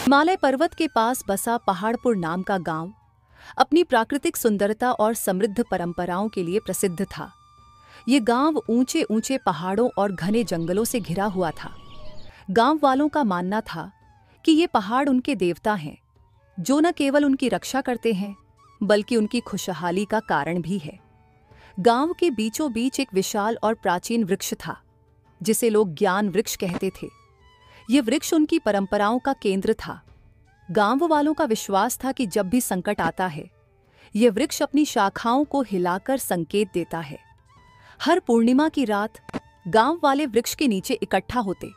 हिमालय पर्वत के पास बसा पहाड़पुर नाम का गांव अपनी प्राकृतिक सुंदरता और समृद्ध परंपराओं के लिए प्रसिद्ध था। ये गांव ऊंचे ऊंचे पहाड़ों और घने जंगलों से घिरा हुआ था। गांव वालों का मानना था कि ये पहाड़ उनके देवता हैं, जो न केवल उनकी रक्षा करते हैं बल्कि उनकी खुशहाली का कारण भी है। गांव के बीचों बीच एक विशाल और प्राचीन वृक्ष था, जिसे लोग ज्ञान वृक्ष कहते थे। ये वृक्ष उनकी परंपराओं का केंद्र था। गांव वालों का विश्वास था कि जब भी संकट आता है, ये वृक्ष अपनी शाखाओं को हिलाकर संकेत देता है। हर पूर्णिमा की रात गांव वाले वृक्ष के नीचे इकट्ठा होते,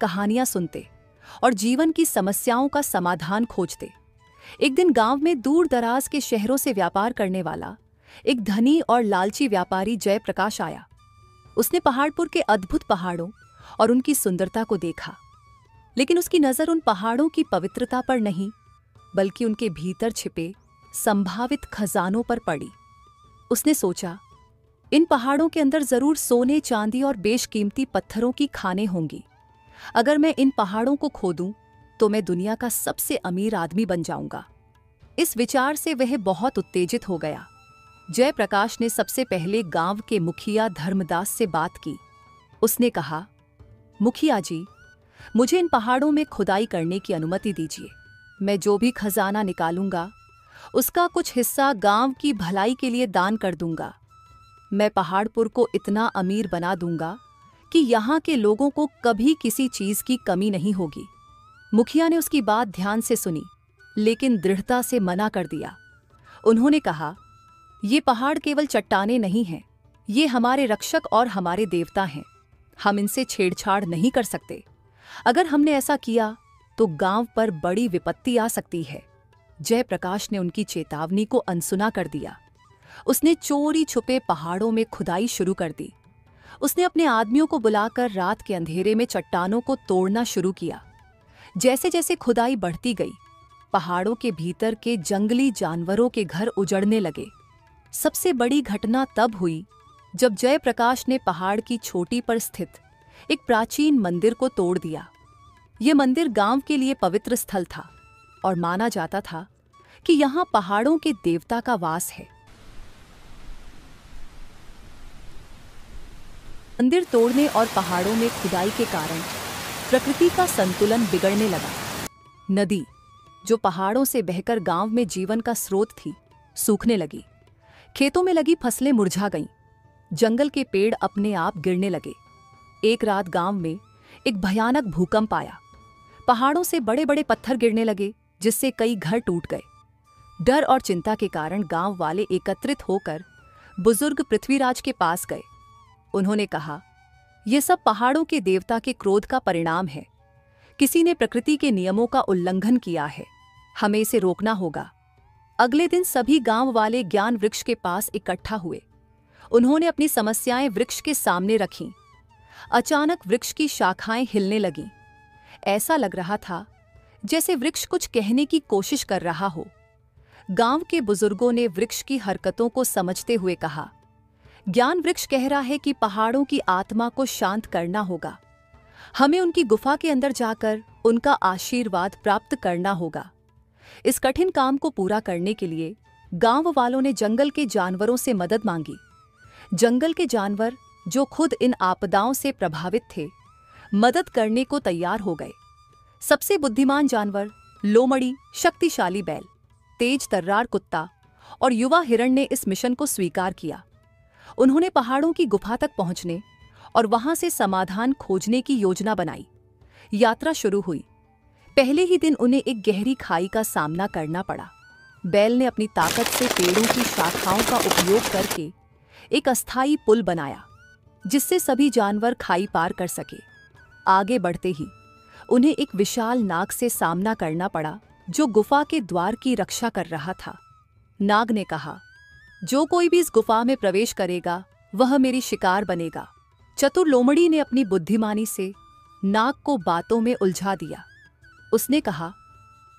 कहानियां सुनते और जीवन की समस्याओं का समाधान खोजते। एक दिन गांव में दूर दराज के शहरों से व्यापार करने वाला एक धनी और लालची व्यापारी जयप्रकाश आया। उसने पहाड़पुर के अद्भुत पहाड़ों और उनकी सुंदरता को देखा, लेकिन उसकी नजर उन पहाड़ों की पवित्रता पर नहीं बल्कि उनके भीतर छिपे संभावित खजानों पर पड़ी। उसने सोचा, इन पहाड़ों के अंदर जरूर सोने, चांदी और बेशकीमती पत्थरों की खानें होंगी। अगर मैं इन पहाड़ों को खोदूं तो मैं दुनिया का सबसे अमीर आदमी बन जाऊंगा। इस विचार से वह बहुत उत्तेजित हो गया। जयप्रकाश ने सबसे पहले गांव के मुखिया धर्मदास से बात की। उसने कहा, मुखिया जी, मुझे इन पहाड़ों में खुदाई करने की अनुमति दीजिए। मैं जो भी खजाना निकालूंगा उसका कुछ हिस्सा गांव की भलाई के लिए दान कर दूंगा। मैं पहाड़पुर को इतना अमीर बना दूंगा कि यहाँ के लोगों को कभी किसी चीज की कमी नहीं होगी। मुखिया ने उसकी बात ध्यान से सुनी, लेकिन दृढ़ता से मना कर दिया। उन्होंने कहा, ये पहाड़ केवल चट्टानें नहीं हैं, ये हमारे रक्षक और हमारे देवता हैं। हम इनसे छेड़छाड़ नहीं कर सकते। अगर हमने ऐसा किया तो गांव पर बड़ी विपत्ति आ सकती है। जयप्रकाश ने उनकी चेतावनी को अनसुना कर दिया। उसने चोरी छुपे पहाड़ों में खुदाई शुरू कर दी। उसने अपने आदमियों को बुलाकर रात के अंधेरे में चट्टानों को तोड़ना शुरू किया। जैसे जैसे खुदाई बढ़ती गई, पहाड़ों के भीतर के जंगली जानवरों के घर उजड़ने लगे। सबसे बड़ी घटना तब हुई जब जयप्रकाश ने पहाड़ की चोटी पर स्थित एक प्राचीन मंदिर को तोड़ दिया। यह मंदिर गांव के लिए पवित्र स्थल था और माना जाता था कि यहां पहाड़ों के देवता का वास है। मंदिर तोड़ने और पहाड़ों में खुदाई के कारण प्रकृति का संतुलन बिगड़ने लगा। नदी, जो पहाड़ों से बहकर गांव में जीवन का स्रोत थी, सूखने लगी। खेतों में लगी फसलें मुरझा गईं। जंगल के पेड़ अपने आप गिरने लगे। एक रात गांव में एक भयानक भूकंप आया। पहाड़ों से बड़े बड़े पत्थर गिरने लगे, जिससे कई घर टूट गए। डर और चिंता के कारण गांव वाले एकत्रित होकर बुजुर्ग पृथ्वीराज के पास गए। उन्होंने कहा, यह सब पहाड़ों के देवता के क्रोध का परिणाम है। किसी ने प्रकृति के नियमों का उल्लंघन किया है। हमें इसे रोकना होगा। अगले दिन सभी गांव वाले ज्ञान वृक्ष के पास इकट्ठा हुए। उन्होंने अपनी समस्याएं वृक्ष के सामने रखीं। अचानक वृक्ष की शाखाएं हिलने लगीं। ऐसा लग रहा था जैसे वृक्ष कुछ कहने की कोशिश कर रहा हो। गांव के बुजुर्गों ने वृक्ष की हरकतों को समझते हुए कहा, ज्ञान वृक्ष कह रहा है कि पहाड़ों की आत्मा को शांत करना होगा। हमें उनकी गुफा के अंदर जाकर उनका आशीर्वाद प्राप्त करना होगा। इस कठिन काम को पूरा करने के लिए गांव वालों ने जंगल के जानवरों से मदद मांगी। जंगल के जानवर, जो खुद इन आपदाओं से प्रभावित थे, मदद करने को तैयार हो गए। सबसे बुद्धिमान जानवर लोमड़ी, शक्तिशाली बैल, तेज तर्रार कुत्ता और युवा हिरण ने इस मिशन को स्वीकार किया। उन्होंने पहाड़ों की गुफा तक पहुंचने और वहां से समाधान खोजने की योजना बनाई। यात्रा शुरू हुई। पहले ही दिन उन्हें एक गहरी खाई का सामना करना पड़ा। बैल ने अपनी ताकत से पेड़ों की शाखाओं का उपयोग करके एक अस्थायी पुल बनाया, जिससे सभी जानवर खाई पार कर सके। आगे बढ़ते ही उन्हें एक विशाल नाग से सामना करना पड़ा, जो गुफा के द्वार की रक्षा कर रहा था। नाग ने कहा, जो कोई भी इस गुफा में प्रवेश करेगा वह मेरी शिकार बनेगा। चतुर लोमड़ी ने अपनी बुद्धिमानी से नाग को बातों में उलझा दिया। उसने कहा,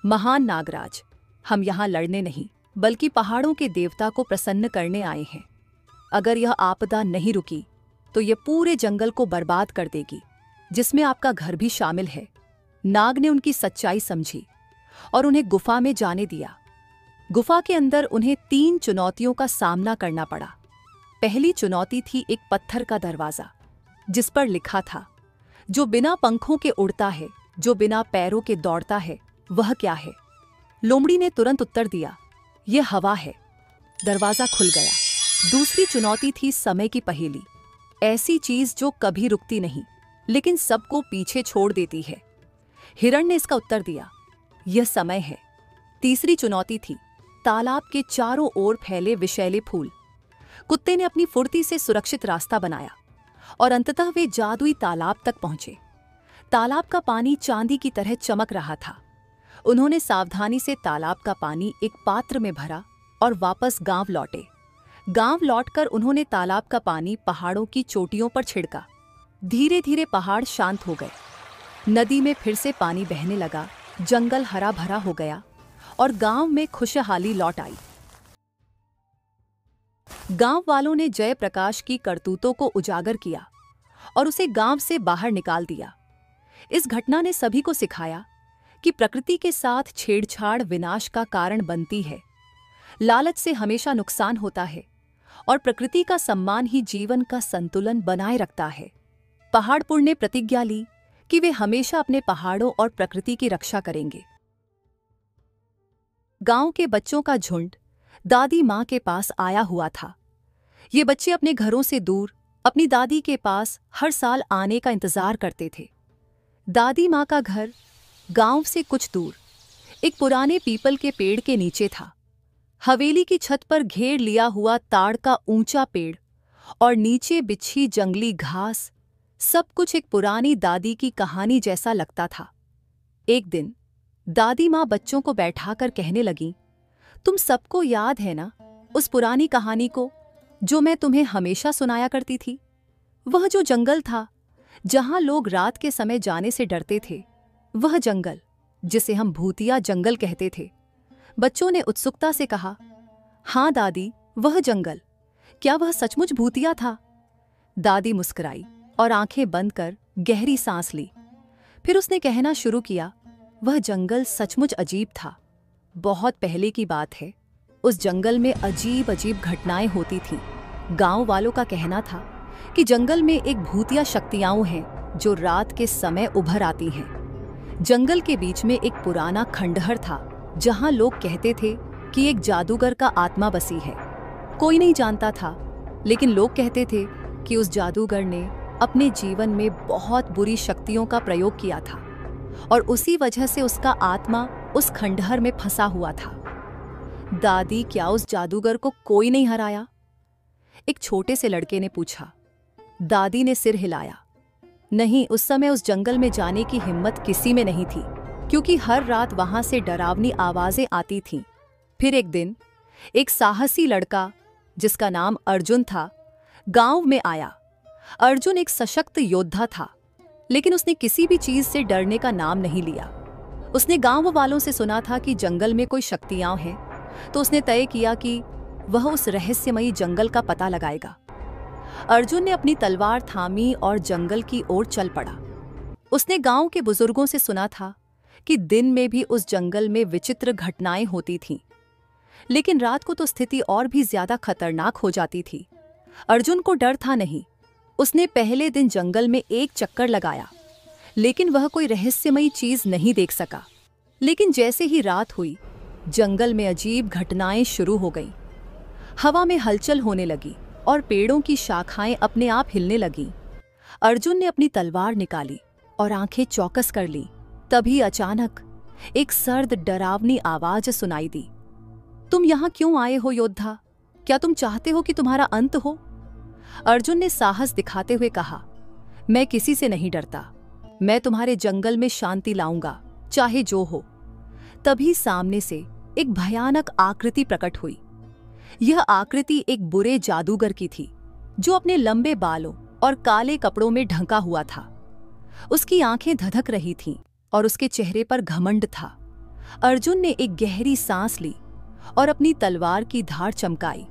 महान नागराज, हम यहाँ लड़ने नहीं बल्कि पहाड़ों के देवता को प्रसन्न करने आए हैं। अगर यह आपदा नहीं रुकी तो यह पूरे जंगल को बर्बाद कर देगी, जिसमें आपका घर भी शामिल है। नाग ने उनकी सच्चाई समझी। और उन्हें गुफा में जाने दिया। गुफा के अंदर उन्हें 3 चुनौतियों का सामना करना पड़ा। पहली चुनौती थी एक पत्थर का दरवाजा, जिस पर लिखा था, जो बिना पंखों के उड़ता है, जो बिना पैरों के दौड़ता है, वह क्या है? लोमड़ी ने तुरंत उत्तर दिया, यह हवा है। दरवाजा खुल गया। दूसरी चुनौती थी समय की पहेली, ऐसी चीज जो कभी रुकती नहीं लेकिन सबको पीछे छोड़ देती है। हिरण ने इसका उत्तर दिया, यह समय है। तीसरी चुनौती थी तालाब के चारों ओर फैले विषैले फूल। कुत्ते ने अपनी फुर्ती से सुरक्षित रास्ता बनाया और अंततः वे जादुई तालाब तक पहुंचे। तालाब का पानी चांदी की तरह चमक रहा था। उन्होंने सावधानी से तालाब का पानी एक पात्र में भरा और वापस गांव लौटे। गांव लौटकर उन्होंने तालाब का पानी पहाड़ों की चोटियों पर छिड़का। धीरे धीरे पहाड़ शांत हो गए। नदी में फिर से पानी बहने लगा, जंगल हरा भरा हो गया और गांव में खुशहाली लौट आई। गांव वालों ने जयप्रकाश की करतूतों को उजागर किया और उसे गांव से बाहर निकाल दिया। इस घटना ने सभी को सिखाया कि प्रकृति के साथ छेड़छाड़ विनाश का कारण बनती है। लालच से हमेशा नुकसान होता है और प्रकृति का सम्मान ही जीवन का संतुलन बनाए रखता है। पहाड़पुर ने प्रतिज्ञा ली कि वे हमेशा अपने पहाड़ों और प्रकृति की रक्षा करेंगे। गांव के बच्चों का झुंड दादी मां के पास आया हुआ था। ये बच्चे अपने घरों से दूर अपनी दादी के पास हर साल आने का इंतजार करते थे। दादी मां का घर गांव से कुछ दूर एक पुराने पीपल के पेड़ के नीचे था। हवेली की छत पर घेर लिया हुआ ताड़ का ऊंचा पेड़ और नीचे बिछी जंगली घास, सब कुछ एक पुरानी दादी की कहानी जैसा लगता था। एक दिन दादी मां बच्चों को बैठाकर कहने लगी, तुम सबको याद है ना उस पुरानी कहानी को जो मैं तुम्हें हमेशा सुनाया करती थी? वह जो जंगल था जहां लोग रात के समय जाने से डरते थे, वह जंगल जिसे हम भूतिया जंगल कहते थे। बच्चों ने उत्सुकता से कहा, हाँ दादी, वह जंगल, क्या वह सचमुच भूतिया था? दादी मुस्कुराई और आंखें बंद कर गहरी सांस ली। फिर उसने कहना शुरू किया, वह जंगल सचमुच अजीब था। बहुत पहले की बात है, उस जंगल में अजीब अजीब घटनाएं होती थीं। गांव वालों का कहना था कि जंगल में एक भूतिया शक्तियां हैं जो रात के समय उभर आती हैं। जंगल के बीच में एक पुराना खंडहर था जहां लोग कहते थे कि एक जादूगर का आत्मा बसी है। कोई नहीं जानता था, लेकिन लोग कहते थे कि उस जादूगर ने अपने जीवन में बहुत बुरी शक्तियों का प्रयोग किया था और उसी वजह से उसका आत्मा उस खंडहर में फंसा हुआ था। दादी, क्या उस जादूगर को कोई नहीं हराया? एक छोटे से लड़के ने पूछा। दादी ने सिर हिलाया। नहीं, उस समय उस जंगल में जाने की हिम्मत किसी में नहीं थी, क्योंकि हर रात वहां से डरावनी आवाजें आती थीं। फिर एक दिन एक साहसी लड़का जिसका नाम अर्जुन था गांव में आया। अर्जुन एक सशक्त योद्धा था, लेकिन उसने किसी भी चीज से डरने का नाम नहीं लिया। उसने गांव वालों से सुना था कि जंगल में कोई शक्तियां हैं, तो उसने तय किया कि वह उस रहस्यमयी जंगल का पता लगाएगा। अर्जुन ने अपनी तलवार थामी और जंगल की ओर चल पड़ा। उसने गांव के बुजुर्गों से सुना था कि दिन में भी उस जंगल में विचित्र घटनाएं होती थीं, लेकिन रात को तो स्थिति और भी ज्यादा खतरनाक हो जाती थी। अर्जुन को डर था नहीं। उसने पहले दिन जंगल में एक चक्कर लगाया, लेकिन वह कोई रहस्यमयी चीज नहीं देख सका। लेकिन जैसे ही रात हुई, जंगल में अजीब घटनाएं शुरू हो गईं। हवा में हलचल होने लगी और पेड़ों की शाखाएं अपने आप हिलने लगीं। अर्जुन ने अपनी तलवार निकाली और आंखें चौकस कर लीं। तभी अचानक एक सर्द डरावनी आवाज सुनाई दी। तुम यहाँ क्यों आए हो योद्धा? क्या तुम चाहते हो कि तुम्हारा अंत हो? अर्जुन ने साहस दिखाते हुए कहा, मैं किसी से नहीं डरता। मैं तुम्हारे जंगल में शांति लाऊंगा, चाहे जो हो। तभी सामने से एक भयानक आकृति प्रकट हुई। यह आकृति एक बुरे जादूगर की थी, जो अपने लंबे बालों और काले कपड़ों में ढंका हुआ था। उसकी आंखें धधक रही थीं और उसके चेहरे पर घमंड था। अर्जुन ने एक गहरी सांस ली और अपनी तलवार की धार चमकाई।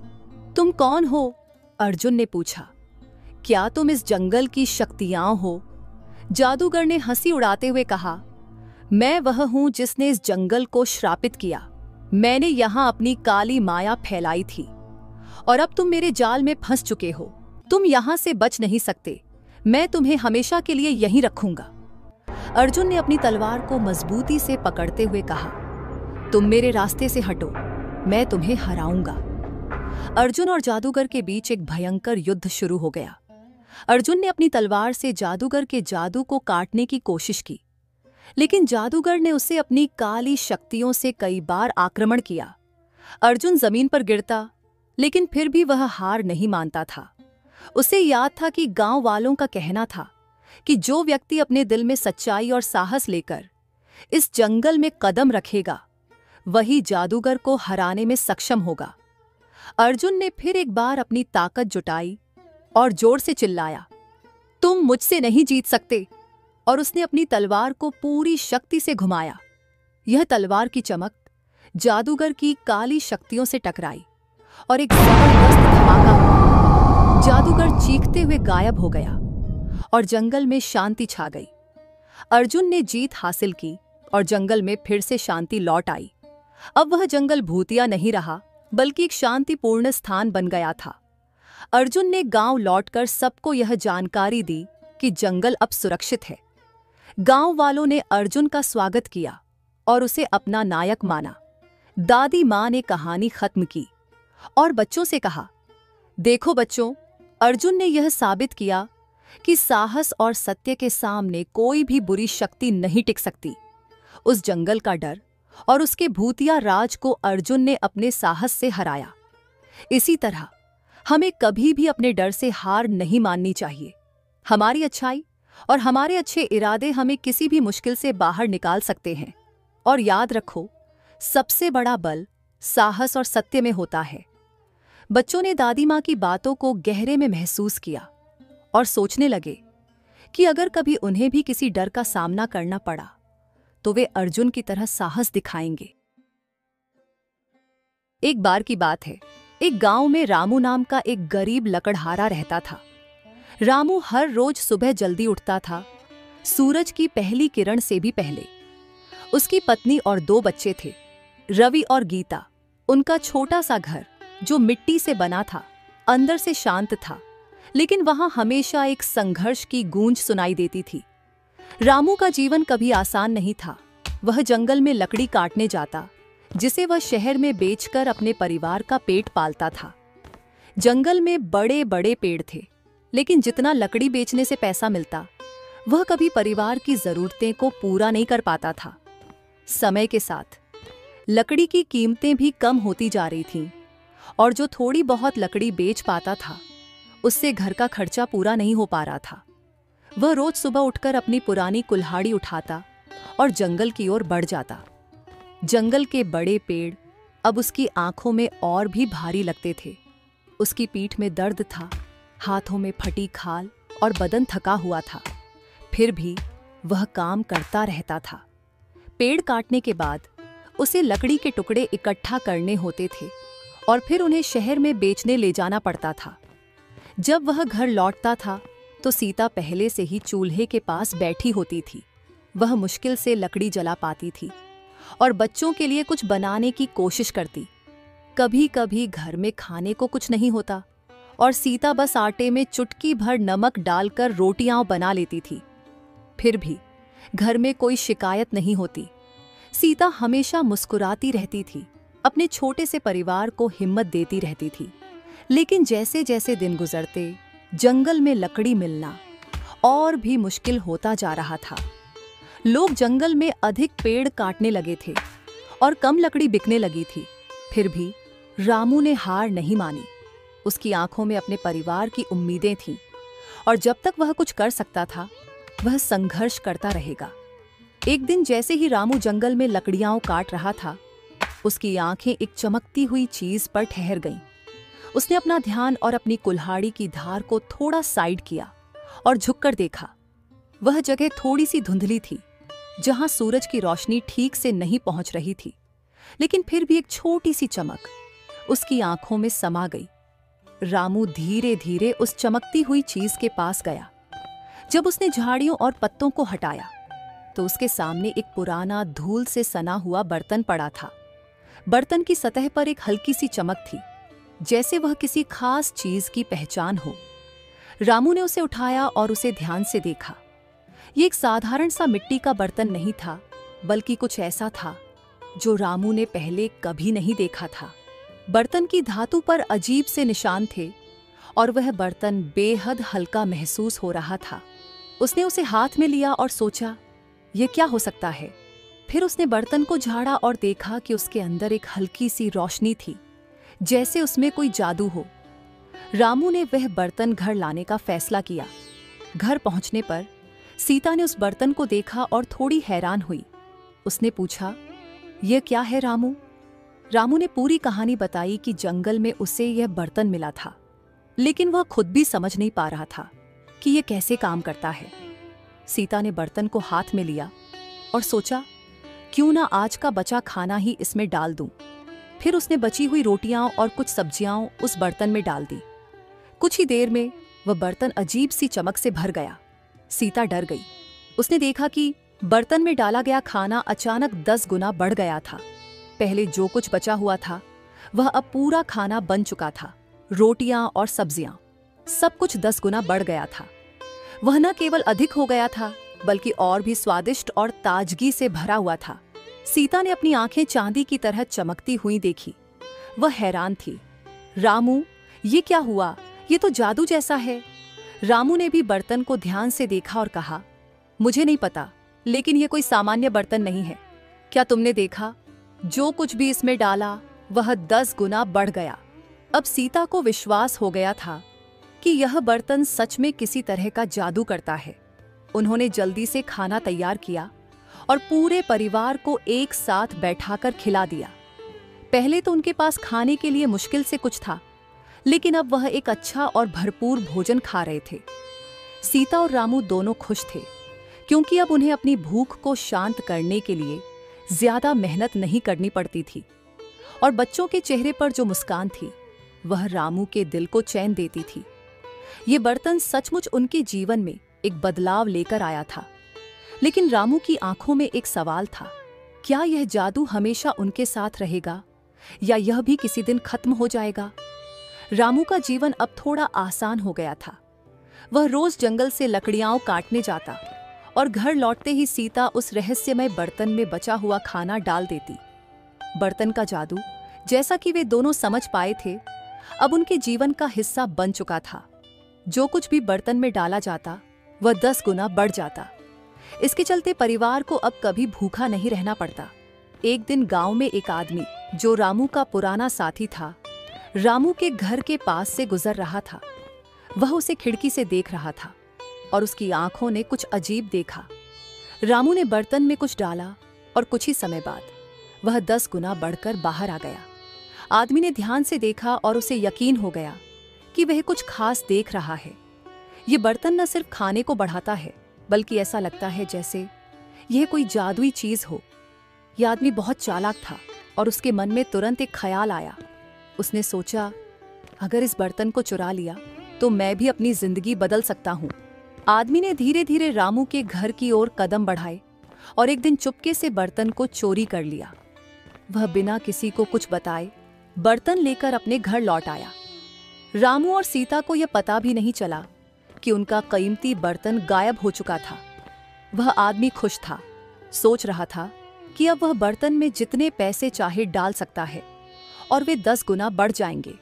तुम कौन हो? अर्जुन ने पूछा। क्या तुम इस जंगल की शक्तियां हो? जादूगर ने हंसी उड़ाते हुए कहा, मैं वह हूं जिसने इस जंगल को श्रापित किया। मैंने यहाँ अपनी काली माया फैलाई थी और अब तुम मेरे जाल में फंस चुके हो। तुम यहाँ से बच नहीं सकते। मैं तुम्हें हमेशा के लिए यहीं रखूंगा। अर्जुन ने अपनी तलवार को मजबूती से पकड़ते हुए कहा, तुम मेरे रास्ते से हटो, मैं तुम्हें हराऊंगा। अर्जुन और जादूगर के बीच एक भयंकर युद्ध शुरू हो गया। अर्जुन ने अपनी तलवार से जादूगर के जादू को काटने की कोशिश की, लेकिन जादूगर ने उसे अपनी काली शक्तियों से कई बार आक्रमण किया। अर्जुन जमीन पर गिरता, लेकिन फिर भी वह हार नहीं मानता था। उसे याद था कि गांव वालों का कहना था कि जो व्यक्ति अपने दिल में सच्चाई और साहस लेकर इस जंगल में कदम रखेगा, वही जादूगर को हराने में सक्षम होगा। अर्जुन ने फिर एक बार अपनी ताकत जुटाई और जोर से चिल्लाया, तुम मुझसे नहीं जीत सकते। और उसने अपनी तलवार को पूरी शक्ति से घुमाया। यह तलवार की चमक जादूगर की काली शक्तियों से टकराई और एक जबरदस्त धमाका हुआ। जादूगर चीखते हुए गायब हो गया और जंगल में शांति छा गई। अर्जुन ने जीत हासिल की और जंगल में फिर से शांति लौट आई। अब वह जंगल भूतिया नहीं रहा, बल्कि एक शांतिपूर्ण स्थान बन गया था। अर्जुन ने गांव लौटकर सबको यह जानकारी दी कि जंगल अब सुरक्षित है। गांव वालों ने अर्जुन का स्वागत किया और उसे अपना नायक माना। दादी माँ ने कहानी खत्म की और बच्चों से कहा, देखो बच्चों, अर्जुन ने यह साबित किया कि साहस और सत्य के सामने कोई भी बुरी शक्ति नहीं टिक सकती। उस जंगल का डर और उसके भूतिया राज को अर्जुन ने अपने साहस से हराया। इसी तरह हमें कभी भी अपने डर से हार नहीं माननी चाहिए। हमारी अच्छाई और हमारे अच्छे इरादे हमें किसी भी मुश्किल से बाहर निकाल सकते हैं। और याद रखो, सबसे बड़ा बल साहस और सत्य में होता है। बच्चों ने दादी माँ की बातों को गहरे में महसूस किया और सोचने लगे कि अगर कभी उन्हें भी किसी डर का सामना करना पड़ा तो वे अर्जुन की तरह साहस दिखाएंगे। एक बार की बात है, एक गांव में रामू नाम का एक गरीब लकड़हारा रहता था। रामू हर रोज सुबह जल्दी उठता था, सूरज की पहली किरण से भी पहले। उसकी पत्नी और 2 बच्चे थे, रवि और गीता। उनका छोटा सा घर जो मिट्टी से बना था, अंदर से शांत था, लेकिन वहां हमेशा एक संघर्ष की गूंज सुनाई देती थी। रामू का जीवन कभी आसान नहीं था। वह जंगल में लकड़ी काटने जाता, जिसे वह शहर में बेचकर अपने परिवार का पेट पालता था। जंगल में बड़े बड़े पेड़ थे, लेकिन जितना लकड़ी बेचने से पैसा मिलता, वह कभी परिवार की जरूरतें को पूरा नहीं कर पाता था। समय के साथ लकड़ी की कीमतें भी कम होती जा रही थीं, और जो थोड़ी बहुत लकड़ी बेच पाता था, उससे घर का खर्चा पूरा नहीं हो पा रहा था। वह रोज सुबह उठकर अपनी पुरानी कुल्हाड़ी उठाता और जंगल की ओर बढ़ जाता। जंगल के बड़े पेड़ अब उसकी आंखों में और भी भारी लगते थे। उसकी पीठ में दर्द था, हाथों में फटी खाल और बदन थका हुआ था। फिर भी वह काम करता रहता था। पेड़ काटने के बाद उसे लकड़ी के टुकड़े इकट्ठा करने होते थे और फिर उन्हें शहर में बेचने ले जाना पड़ता था। जब वह घर लौटता था तो सीता पहले से ही चूल्हे के पास बैठी होती थी। वह मुश्किल से लकड़ी जला पाती थी और बच्चों के लिए कुछ बनाने की कोशिश करती। कभी कभी घर में खाने को कुछ नहीं होता और सीता बस आटे में चुटकी भर नमक डालकर रोटियां बना लेती थी। फिर भी घर में कोई शिकायत नहीं होती। सीता हमेशा मुस्कुराती रहती थी, अपने छोटे से परिवार को हिम्मत देती रहती थी। लेकिन जैसे जैसे दिन गुजरते, जंगल में लकड़ी मिलना और भी मुश्किल होता जा रहा था। लोग जंगल में अधिक पेड़ काटने लगे थे और कम लकड़ी बिकने लगी थी। फिर भी रामू ने हार नहीं मानी। उसकी आंखों में अपने परिवार की उम्मीदें थीं और जब तक वह कुछ कर सकता था, वह संघर्ष करता रहेगा। एक दिन जैसे ही रामू जंगल में लकड़ियां काट रहा था, उसकी आंखें एक चमकती हुई चीज पर ठहर गईं। उसने अपना ध्यान और अपनी कुल्हाड़ी की धार को थोड़ा साइड किया और झुककर देखा। वह जगह थोड़ी सी धुंधली थी, जहां सूरज की रोशनी ठीक से नहीं पहुंच रही थी, लेकिन फिर भी एक छोटी सी चमक उसकी आंखों में समा गई। रामू धीरे धीरे उस चमकती हुई चीज के पास गया। जब उसने झाड़ियों और पत्तों को हटाया तो उसके सामने एक पुराना धूल से सना हुआ बर्तन पड़ा था। बर्तन की सतह पर एक हल्की सी चमक थी, जैसे वह किसी खास चीज की पहचान हो। रामू ने उसे उठाया और उसे ध्यान से देखा। ये एक साधारण सा मिट्टी का बर्तन नहीं था, बल्कि कुछ ऐसा था जो रामू ने पहले कभी नहीं देखा था। बर्तन की धातु पर अजीब से निशान थे और वह बर्तन बेहद हल्का महसूस हो रहा था। उसने उसे हाथ में लिया और सोचा, यह क्या हो सकता है। फिर उसने बर्तन को झाड़ा और देखा कि उसके अंदर एक हल्की सी रोशनी थी, जैसे उसमें कोई जादू हो। रामू ने वह बर्तन घर लाने का फैसला किया। घर पहुंचने पर सीता ने उस बर्तन को देखा और थोड़ी हैरान हुई। उसने पूछा, यह क्या है रामू? रामू ने पूरी कहानी बताई कि जंगल में उसे यह बर्तन मिला था, लेकिन वह खुद भी समझ नहीं पा रहा था कि यह कैसे काम करता है। सीता ने बर्तन को हाथ में लिया और सोचा, क्यों ना आज का बचा खाना ही इसमें डाल दूं। फिर उसने बची हुई रोटियां और कुछ सब्जियां उस बर्तन में डाल दी। कुछ ही देर में वह बर्तन अजीब सी चमक से भर गया। सीता डर गई। उसने देखा कि बर्तन में डाला गया खाना अचानक 10 गुना बढ़ गया था। पहले जो कुछ बचा हुआ था, वह अब पूरा खाना बन चुका था। रोटियां और सब्जियां, सब कुछ 10 गुना बढ़ गया था। वह न केवल अधिक हो गया था, बल्कि और भी स्वादिष्ट और ताजगी से भरा हुआ था। सीता ने अपनी आंखें चांदी की तरह चमकती हुई देखी। वह हैरान थी। रामू, ये क्या हुआ? ये तो जादू जैसा है। रामू ने भी बर्तन को ध्यान से देखा और कहा, मुझे नहीं पता, लेकिन ये कोई सामान्य बर्तन नहीं है। क्या तुमने देखा? जो कुछ भी इसमें डाला वह 10 गुना बढ़ गया। अब सीता को विश्वास हो गया था कि यह बर्तन सच में किसी तरह का जादू करता है। उन्होंने जल्दी से खाना तैयार किया और पूरे परिवार को एक साथ बैठाकर खिला दिया। पहले तो उनके पास खाने के लिए मुश्किल से कुछ था, लेकिन अब वह एक अच्छा और भरपूर भोजन खा रहे थे। सीता और रामू दोनों खुश थे, क्योंकि अब उन्हें अपनी भूख को शांत करने के लिए ज्यादा मेहनत नहीं करनी पड़ती थी। और बच्चों के चेहरे पर जो मुस्कान थी, वह रामू के दिल को चैन देती थी। ये बर्तन सचमुच उनके जीवन में एक बदलाव लेकर आया था। लेकिन रामू की आंखों में एक सवाल था, क्या यह जादू हमेशा उनके साथ रहेगा, या यह भी किसी दिन खत्म हो जाएगा? रामू का जीवन अब थोड़ा आसान हो गया था। वह रोज जंगल से लकड़ियां काटने जाता और घर लौटते ही सीता उस रहस्यमय बर्तन में बचा हुआ खाना डाल देती। बर्तन का जादू, जैसा कि वे दोनों समझ पाए थे, अब उनके जीवन का हिस्सा बन चुका था। जो कुछ भी बर्तन में डाला जाता, वह 10 गुना बढ़ जाता। इसके चलते परिवार को अब कभी भूखा नहीं रहना पड़ता। एक दिन गांव में एक आदमी, जो रामू का पुराना साथी था, रामू के घर के पास से गुजर रहा था। वह उसे खिड़की से देख रहा था और उसकी आंखों ने कुछ अजीब देखा। रामू ने बर्तन में कुछ डाला और कुछ ही समय बाद वह 10 गुना बढ़कर बाहर आ गया। आदमी ने ध्यान से देखा और उसे यकीन हो गया कि वह कुछ खास देख रहा है। ये बर्तन न सिर्फ खाने को बढ़ाता है, बल्कि ऐसा लगता है जैसे यह कोई जादुई चीज हो। यह आदमी बहुत चालाक था और उसके मन में तुरंत एक ख्याल आया। उसने सोचा, अगर इस बर्तन को चुरा लिया तो मैं भी अपनी जिंदगी बदल सकता हूँ। आदमी ने धीरे धीरे रामू के घर की ओर कदम बढ़ाए और एक दिन चुपके से बर्तन को चोरी कर लिया। वह बिना किसी को कुछ बताए बर्तन लेकर अपने घर लौट आया। रामू और सीता को यह पता भी नहीं चला कि उनका कीमती बर्तन गायब हो चुका था। वह आदमी खुश था, सोच रहा था कि अब वह बर्तन में जितने पैसे चाहे डाल सकता है और वे 10 गुना बढ़ जाएंगे।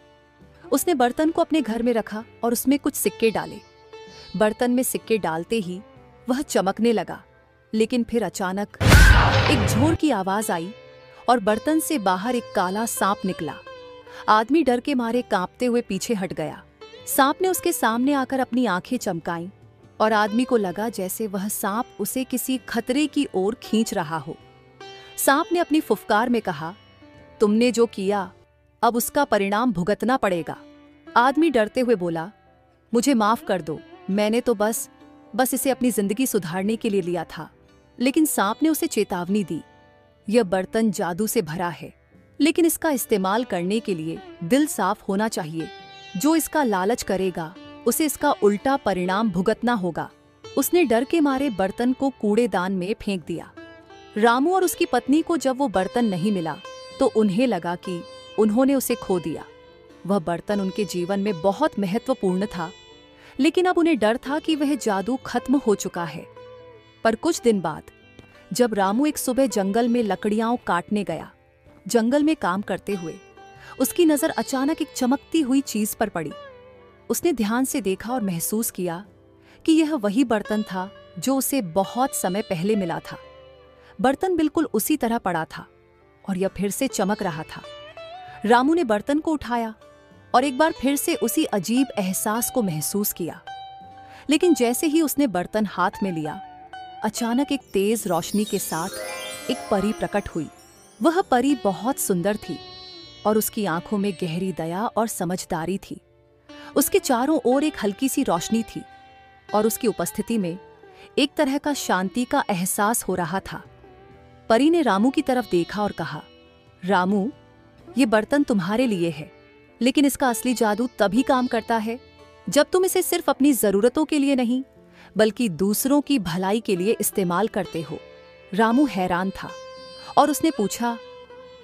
उसने बर्तन को अपने घर में रखा और उसमें कुछ सिक्के डाले। बर्तन में सिक्के डालते ही वह चमकने लगा, लेकिन फिर अचानक एक झोर की आवाज आई और बर्तन से बाहर एक काला सांप निकला। आदमी डर के मारे कांपते हुए पीछे हट गया। सांप ने उसके सामने आकर अपनी आंखें चमकाईं और आदमी को लगा जैसे वह सांप उसे किसी खतरे की ओर खींच रहा हो। सांप ने अपनी फुफकार में कहा, तुमने जो किया, अब उसका परिणाम भुगतना पड़ेगा। आदमी डरते हुए बोला, मुझे माफ कर दो, मैंने तो बस इसे अपनी जिंदगी सुधारने के लिए लिया था। लेकिन सांप ने उसे चेतावनी दी, यह बर्तन जादू से भरा है, लेकिन इसका इस्तेमाल करने के लिए दिल साफ होना चाहिए। जो इसका लालच करेगा, उसे इसका उल्टा परिणाम भुगतना होगा। उसने डर के मारे बर्तन को कूड़ेदान में फेंक दिया। रामू और उसकी पत्नी को जब वो बर्तन नहीं मिला तो उन्हें लगा कि उन्होंने उसे खो दिया। वह बर्तन उनके जीवन में बहुत महत्वपूर्ण था, लेकिन अब उन्हें डर था कि वह जादू खत्म हो चुका है। पर कुछ दिन बाद जब रामू एक सुबह जंगल में लकड़ियां काटने गया, जंगल में काम करते हुए उसकी नजर अचानक एक चमकती हुई चीज पर पड़ी। उसने ध्यान से देखा और महसूस किया कि यह वही बर्तन था जो उसे बहुत समय पहले मिला था। बर्तन बिल्कुल उसी तरह पड़ा था और यह फिर से चमक रहा था। रामू ने बर्तन को उठाया और एक बार फिर से उसी अजीब एहसास को महसूस किया। लेकिन जैसे ही उसने बर्तन हाथ में लिया, अचानक एक तेज रोशनी के साथ एक परी प्रकट हुई। वह परी बहुत सुंदर थी और उसकी आंखों में गहरी दया और समझदारी थी। उसके चारों ओर एक हल्की सी रोशनी थी और उसकी उपस्थिति में एक तरह का शांति का एहसास हो रहा था। परी ने रामू की तरफ देखा और कहा, रामू, ये बर्तन तुम्हारे लिए है, लेकिन इसका असली जादू तभी काम करता है जब तुम इसे सिर्फ अपनी जरूरतों के लिए नहीं बल्कि दूसरों की भलाई के लिए इस्तेमाल करते हो। रामू हैरान था और उसने पूछा,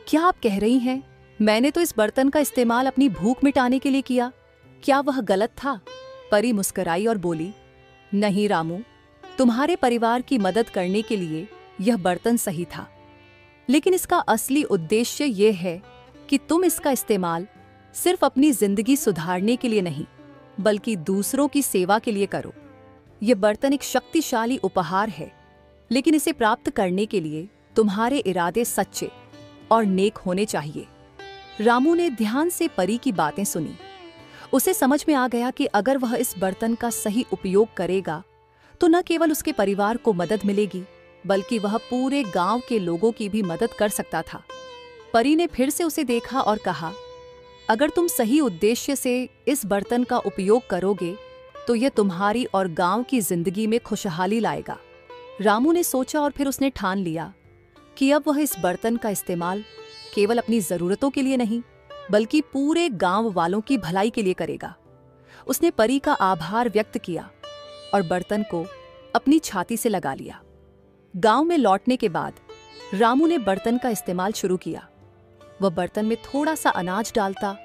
क्या आप कह रही हैं? मैंने तो इस बर्तन का इस्तेमाल अपनी भूख मिटाने के लिए किया, क्या वह गलत था? परी मुस्कुराई और बोली, नहीं रामू, तुम्हारे परिवार की मदद करने के लिए यह बर्तन सही था, लेकिन इसका असली उद्देश्य यह है कि तुम इसका इस्तेमाल सिर्फ अपनी जिंदगी सुधारने के लिए नहीं बल्कि दूसरों की सेवा के लिए करो। यह बर्तन एक शक्तिशाली उपहार है, लेकिन इसे प्राप्त करने के लिए तुम्हारे इरादे सच्चे और नेक होने चाहिए। रामू ने ध्यान से परी की बातें सुनी। उसे समझ में आ गया कि अगर वह इस बर्तन का सही उपयोग करेगा तो न केवल उसके परिवार को मदद मिलेगी बल्कि वह पूरे गांव के लोगों की भी मदद कर सकता था। परी ने फिर से उसे देखा और कहा, अगर तुम सही उद्देश्य से इस बर्तन का उपयोग करोगे तो यह तुम्हारी और गांव की जिंदगी में खुशहाली लाएगा। रामू ने सोचा और फिर उसने ठान लिया कि अब वह इस बर्तन का इस्तेमाल केवल अपनी जरूरतों के लिए नहीं बल्कि पूरे गांव वालों की भलाई के लिए करेगा। उसने परी का आभार व्यक्त किया और बर्तन को अपनी छाती से लगा लिया। गांव में लौटने के बाद रामू ने बर्तन का इस्तेमाल शुरू किया। वह बर्तन में थोड़ा सा अनाज डालता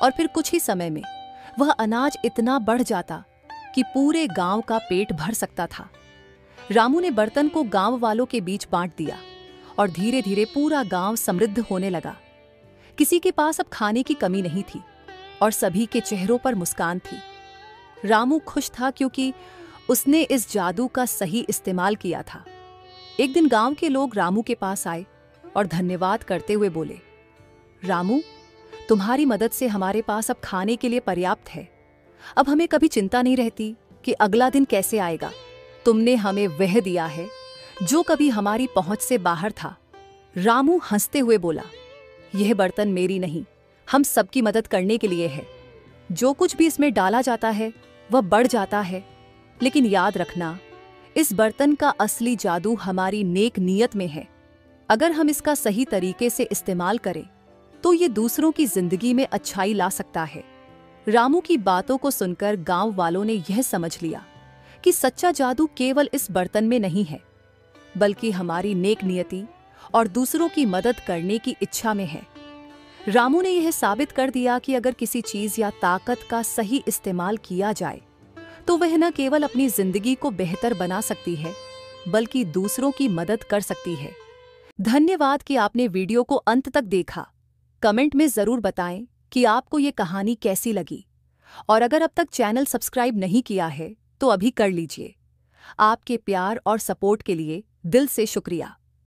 और फिर कुछ ही समय में वह अनाज इतना बढ़ जाता कि पूरे गांव का पेट भर सकता था। रामू ने बर्तन को गांव वालों के बीच बांट दिया और धीरे धीरे पूरा गांव समृद्ध होने लगा। किसी के पास अब खाने की कमी नहीं थी और सभी के चेहरों पर मुस्कान थी। रामू खुश था क्योंकि उसने इस जादू का सही इस्तेमाल किया था। एक दिन गांव के लोग रामू के पास आए और धन्यवाद करते हुए बोले, रामू, तुम्हारी मदद से हमारे पास अब खाने के लिए पर्याप्त है। अब हमें कभी चिंता नहीं रहती कि अगला दिन कैसे आएगा। तुमने हमें वह दिया है जो कभी हमारी पहुंच से बाहर था। रामू हंसते हुए बोला, यह बर्तन मेरी नहीं, हम सबकी मदद करने के लिए है। जो कुछ भी इसमें डाला जाता है वह बढ़ जाता है, लेकिन याद रखना, इस बर्तन का असली जादू हमारी नेक नीयत में है। अगर हम इसका सही तरीके से इस्तेमाल करें तो ये दूसरों की जिंदगी में अच्छाई ला सकता है। रामू की बातों को सुनकर गांव वालों ने यह समझ लिया कि सच्चा जादू केवल इस बर्तन में नहीं है बल्कि हमारी नेक नियति और दूसरों की मदद करने की इच्छा में है। रामू ने यह साबित कर दिया कि अगर किसी चीज या ताकत का सही इस्तेमाल किया जाए तो वह न केवल अपनी जिंदगी को बेहतर बना सकती है बल्कि दूसरों की मदद कर सकती है। धन्यवाद कि आपने वीडियो को अंत तक देखा। कमेंट में जरूर बताएं कि आपको ये कहानी कैसी लगी और अगर अब तक चैनल सब्सक्राइब नहीं किया है तो अभी कर लीजिए। आपके प्यार और सपोर्ट के लिए दिल से शुक्रिया।